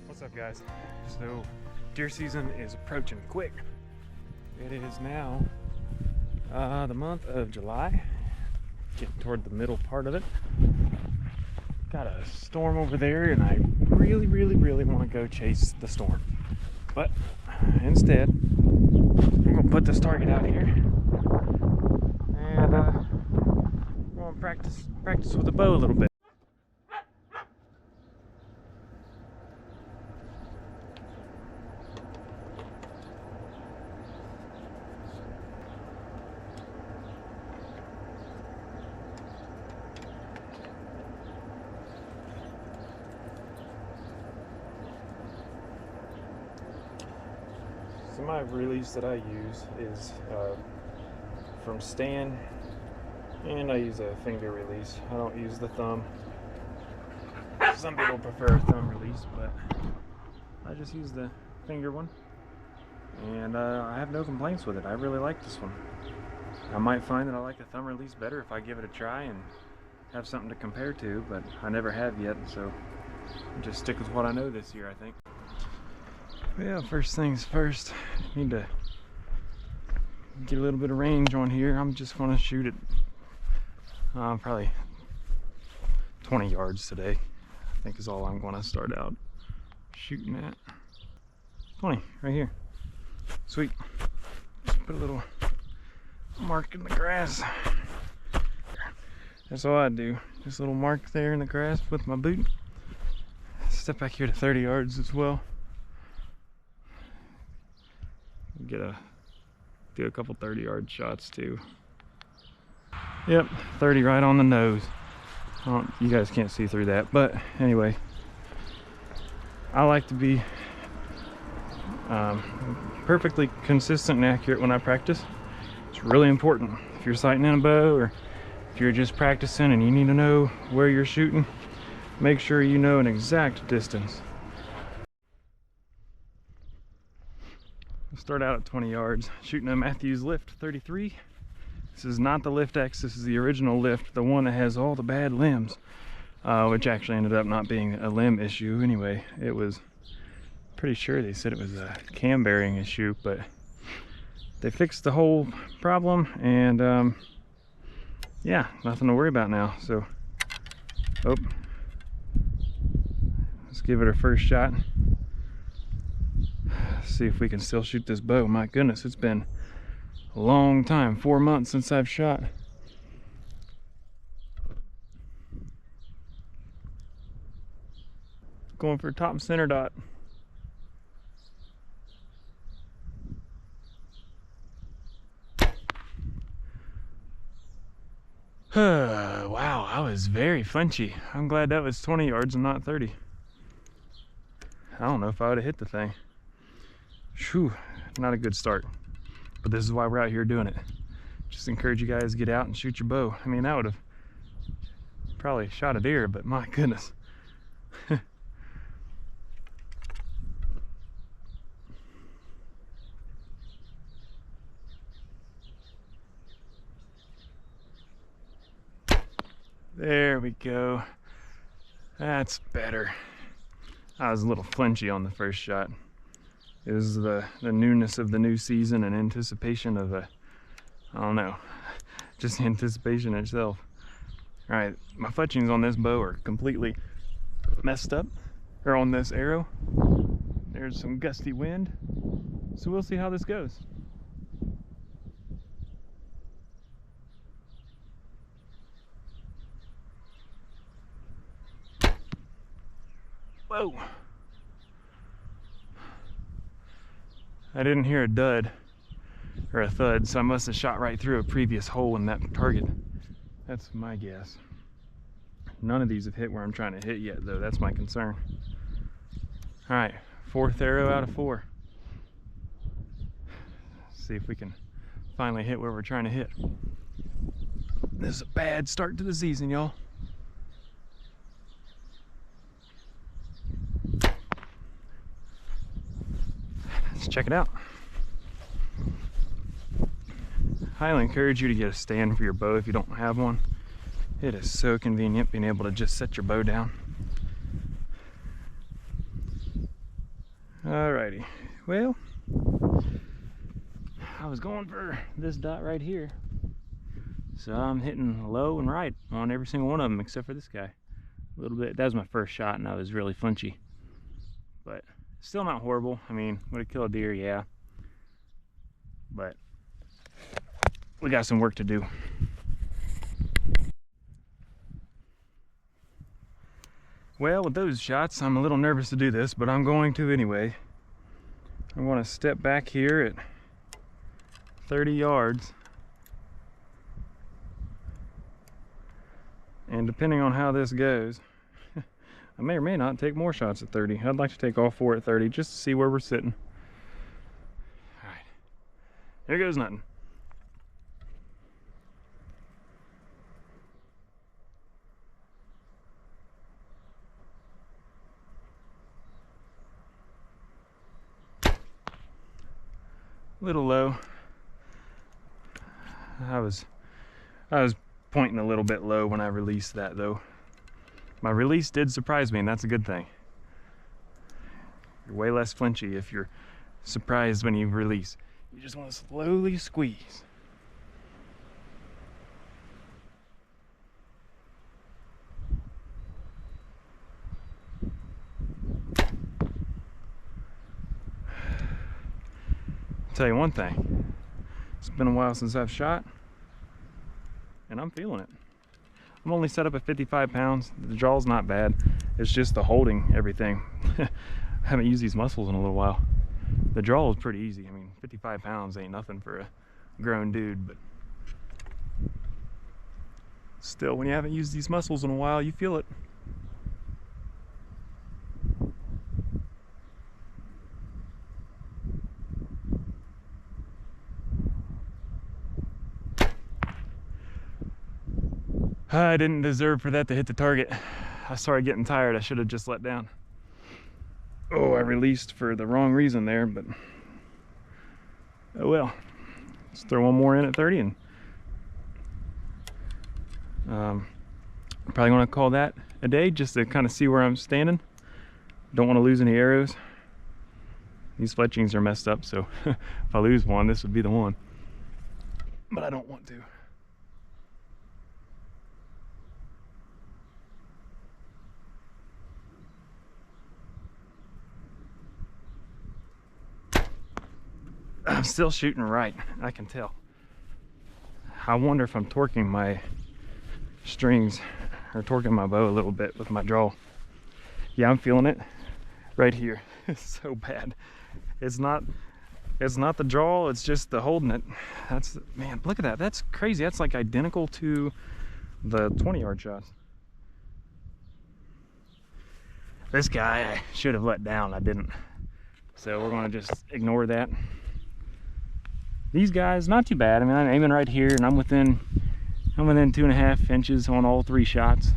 What's up, guys? So deer season is approaching quick. It is now the month of July, getting toward the middle part of it. Got a storm over there and I really want to go chase the storm, but instead I'm gonna put this target out here and I'm gonna practice with the bow a little bit. So my release that I use is from Stan, and I use a finger release. I don't use the thumb. Some people prefer a thumb release, but I just use the finger one, and I have no complaints with it. I really like this one. I might find that I like the thumb release better if I give it a try and have something to compare to, but I never have yet, so I'll just stick with what I know this year, I think. Well, first things first, need to get a little bit of range on here. I'm just going to shoot it probably 20 yards today, I think is all I'm going to start out shooting at. 20 right here. Sweet. Just put a little mark in the grass. That's all I do. Just a little mark there in the grass with my boot. Step back here to 30 yards as well. Do a couple 30-yard shots too. Yep, 30 right on the nose. You guys can't see through that, but anyway, I like to be perfectly consistent and accurate when I practice. It's really important. If you're sighting in a bow, or if you're just practicing and you need to know where you're shooting, make sure you know an exact distance. Start out at 20 yards, shooting a Mathews Lift 33, This is not the Lift X, this is the original Lift, the one that has all the bad limbs, which actually ended up not being a limb issue anyway. It was, pretty sure they said it was a cam bearing issue, but they fixed the whole problem, and yeah, nothing to worry about now. So, oh, let's give it a first shot. See if we can still shoot this bow. My goodness, it's been a long time, 4 months since I've shot. Going for top center dot. Wow, I was very flinchy. I'm glad that was 20 yards and not 30. I don't know if I would have hit the thing. Whew, not a good start. But this is why we're out here doing it. Just encourage you guys to get out and shoot your bow. I mean, that would have probably shot a deer, but my goodness. There we go. That's better. I was a little flinchy on the first shot. It was the newness of the new season and anticipation of I don't know, just the anticipation itself. All right, my fletchings on this bow are completely messed up, or on this arrow. There's some gusty wind, so we'll see how this goes. Whoa. I didn't hear a dud or a thud, so I must have shot right through a previous hole in that target. That's my guess. None of these have hit where I'm trying to hit yet, though. That's my concern. All right, 4th arrow out of 4. Let's see if we can finally hit where we're trying to hit. This is a bad start to the season, y'all. Let's check it out. Highly encourage you to get a stand for your bow if you don't have one. It is so convenient being able to just set your bow down. Alrighty, well, I was going for this dot right here, so I'm hitting low and right on every single one of them except for this guy. A little bit. That was my first shot and I was really flinchy, but still not horrible. I mean, would it kill a deer? Yeah. But we got some work to do. Well, with those shots, I'm a little nervous to do this, but I'm going to anyway. I want to step back here at 30 yards. And depending on how this goes, I may or may not take more shots at 30. I'd like to take all 4 at 30 just to see where we're sitting. All right, there goes nothing. A little low. I was pointing a little bit low when I released that, though. My release did surprise me, and that's a good thing. You're way less flinchy if you're surprised when you release. You just want to slowly squeeze. I'll tell you one thing. It's been a while since I've shot, and I'm feeling it. I'm only set up at 55 pounds. The draw's not bad. It's just the holding everything. I haven't used these muscles in a little while. The draw is pretty easy. I mean, 55 pounds ain't nothing for a grown dude, but still, when you haven't used these muscles in a while, you feel it. I didn't deserve for that to hit the target. I started getting tired. I should have just let down. Oh, I released for the wrong reason there, but oh well. Let's throw one more in at 30 and I'm probably going to call that a day just to kind of see where I'm standing. Don't want to lose any arrows. These fletchings are messed up, so if I lose one, this would be the one. But I don't want to. I'm still shooting right, I can tell. I wonder if I'm torquing my strings or torquing my bow a little bit with my draw. Yeah, I'm feeling it right here. It's so bad. It's not the draw, it's just the holding it. That's, man, look at that. That's crazy. That's like identical to the 20-yard shots. This guy I should have let down, I didn't. So we're gonna just ignore that. These guys, not too bad. I mean, I'm aiming right here and I'm within 2.5 inches on all 3 shots.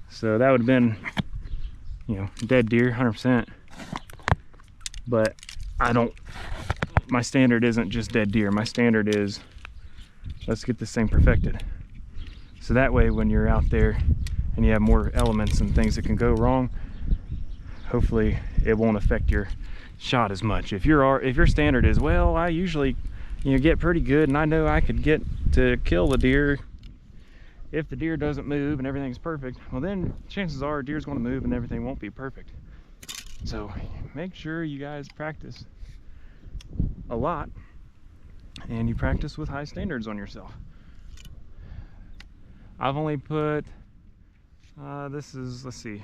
So that would have been, you know, dead deer, 100%. But my standard isn't just dead deer. My standard is, let's get this thing perfected. So that way when you're out there and you have more elements and things that can go wrong, hopefully it won't affect your shot as much. If your standard is, well, I usually, you know, get pretty good and I know I could get to kill the deer if the deer doesn't move and everything's perfect, well then chances are deer's going to move and everything won't be perfect. So make sure you guys practice a lot and you practice with high standards on yourself. I've only put this is, let's see,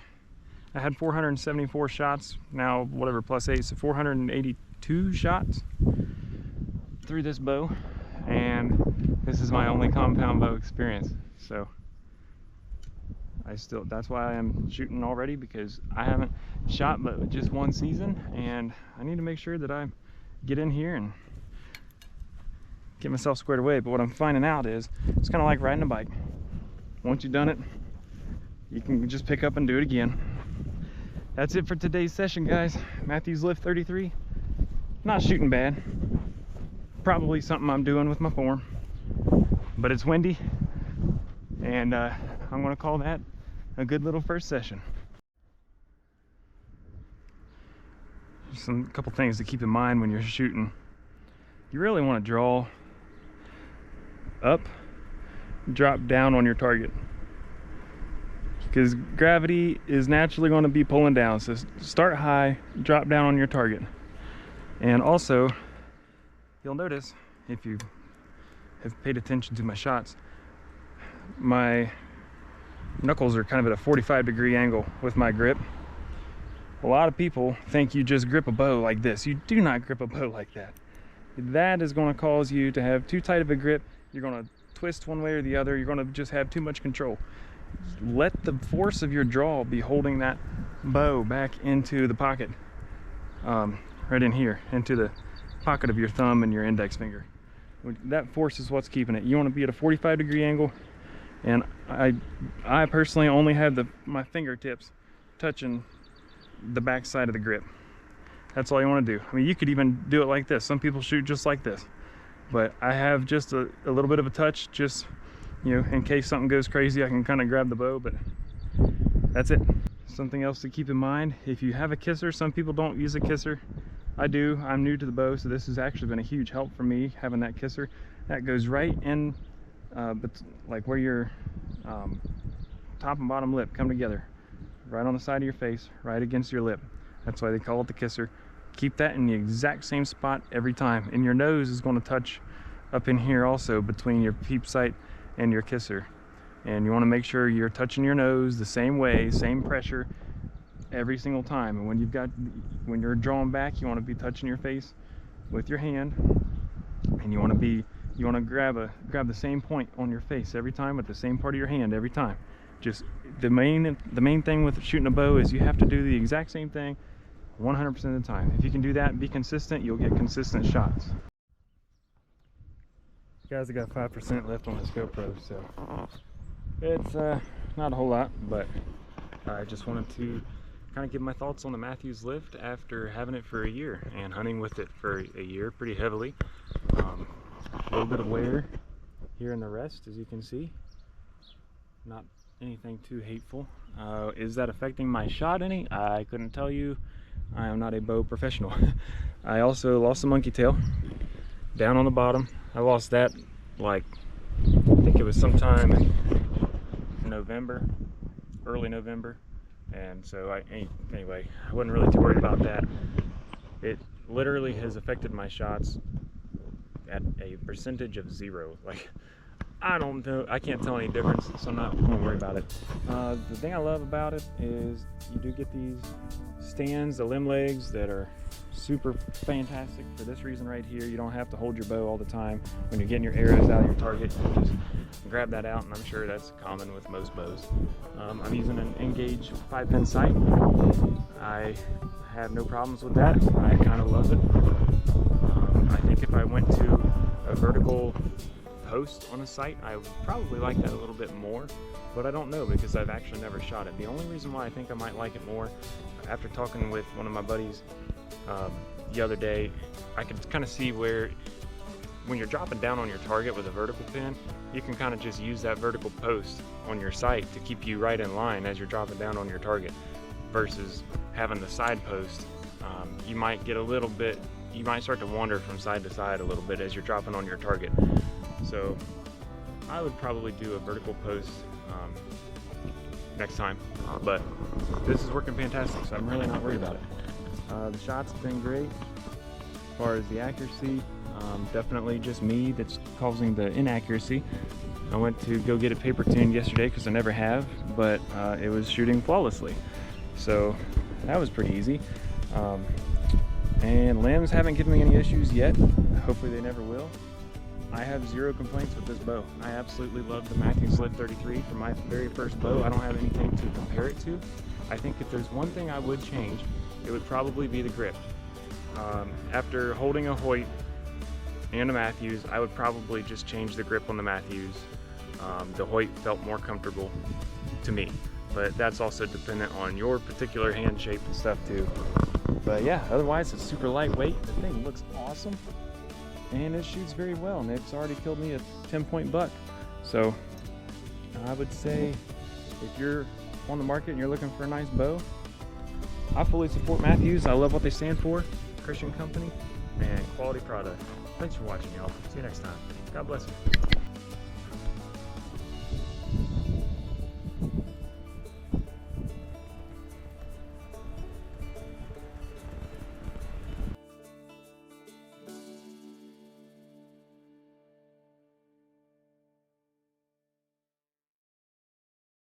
I had 474 shots, now whatever plus 8, so 482 shots through this bow, and this is my only compound bow experience. So that's why I am shooting already, because I haven't shot but just one season, and I need to make sure that I get in here and get myself squared away. But what I'm finding out is it's kind of like riding a bike. Once you've done it, you can just pick up and do it again. That's it for today's session, guys. Mathews Lift 33. Not shooting bad. Probably something I'm doing with my form, but it's windy, and I'm gonna call that a good little first session. A couple things to keep in mind when you're shooting. You really want to draw up, drop down on your target, because gravity is naturally going to be pulling down. So start high, drop down on your target. And also, you'll notice, if you have paid attention to my shots, my knuckles are kind of at a 45-degree angle with my grip. A lot of people think you just grip a bow like this. You do not grip a bow like that. That is going to cause you to have too tight of a grip. You're going to twist one way or the other. You're going to just have too much control. Let the force of your draw be holding that bow back into the pocket, right in here, into the pocket of your thumb and your index finger. That force is what's keeping it. You want to be at a 45-degree angle, and I personally only have my fingertips touching the back side of the grip. That's all you want to do. I mean, you could even do it like this. Some people shoot just like this, but I have just a little bit of a touch, just, you know, in case something goes crazy, I can kind of grab the bow. But that's it. Something else to keep in mind, if you have a kisser, some people don't use a kisser. I do. I'm new to the bow, so this has actually been a huge help for me, having that kisser. That goes right in, but like where your top and bottom lip come together, right on the side of your face, right against your lip. That's why they call it the kisser. Keep that in the exact same spot every time. And your nose is going to touch up in here also, between your peep sight and your kisser. And you want to make sure you're touching your nose the same way, same pressure every single time. And when you're drawing back, you want to be touching your face with your hand, and you want to grab the same point on your face every time with the same part of your hand every time. Just the main thing with shooting a bow is you have to do the exact same thing 100% of the time. If you can do that and be consistent, you'll get consistent shots. Guys, I got 5% left on this GoPro, so it's not a whole lot, but I just wanted to kind of give my thoughts on the Mathews Lift after having it for a year and hunting with it for a year pretty heavily. A little bit of wear here in the rest, as you can see. not anything too hateful. Is that affecting my shot any? I couldn't tell you. I am not a bow professional. I also lost a monkey tail down on the bottom. I lost that like, I think it was sometime in November, early November. And so anyway, I wasn't really too worried about that. It literally has affected my shots at a percentage of 0. Like, I don't know, I can't tell any difference, so I'm not gonna worry about it. The thing I love about it is you do get these stands, the limb legs, that are super fantastic for this reason right here. You don't have to hold your bow all the time when you're getting your arrows out of your target. You can just grab that out, and I'm sure that's common with most bows. I'm using an Engage 5-pin sight. I have no problems with that. I kind of love it. I think if I went to a vertical post on a sight, I would probably like that a little bit more, but I don't know because I've actually never shot it. The only reason why I think I might like it more, after talking with one of my buddies the other day, I could kind of see where when you're dropping down on your target with a vertical pin, you can kind of just use that vertical post on your sight to keep you right in line as you're dropping down on your target, versus having the side post. You might get a little bit, you might start to wander from side to side a little bit as you're dropping on your target. So I would probably do a vertical post next time, but this is working fantastic, so I'm really not worried about it. The shots have been great. As far as the accuracy, definitely just me that's causing the inaccuracy. I went to go get it paper tuned yesterday because I never have, but it was shooting flawlessly, so that was pretty easy. And limbs haven't given me any issues yet. Hopefully they never will. I have 0 complaints with this bow. I absolutely love the Mathews Lift 33 for my very first bow. I don't have anything to compare it to. I think if there's one thing I would change, it would probably be the grip. After holding a Hoyt and a Mathews, I would probably just change the grip on the Mathews. The Hoyt felt more comfortable to me, but that's also dependent on your particular hand shape and stuff too. But yeah, otherwise it's super lightweight. The thing looks awesome, and it shoots very well, and it's already killed me a 10-point buck. So I would say if you're on the market and you're looking for a nice bow, I fully support Mathews. I love what they stand for, Christian company and quality product. Thanks for watching, y'all. See you next time. God bless you.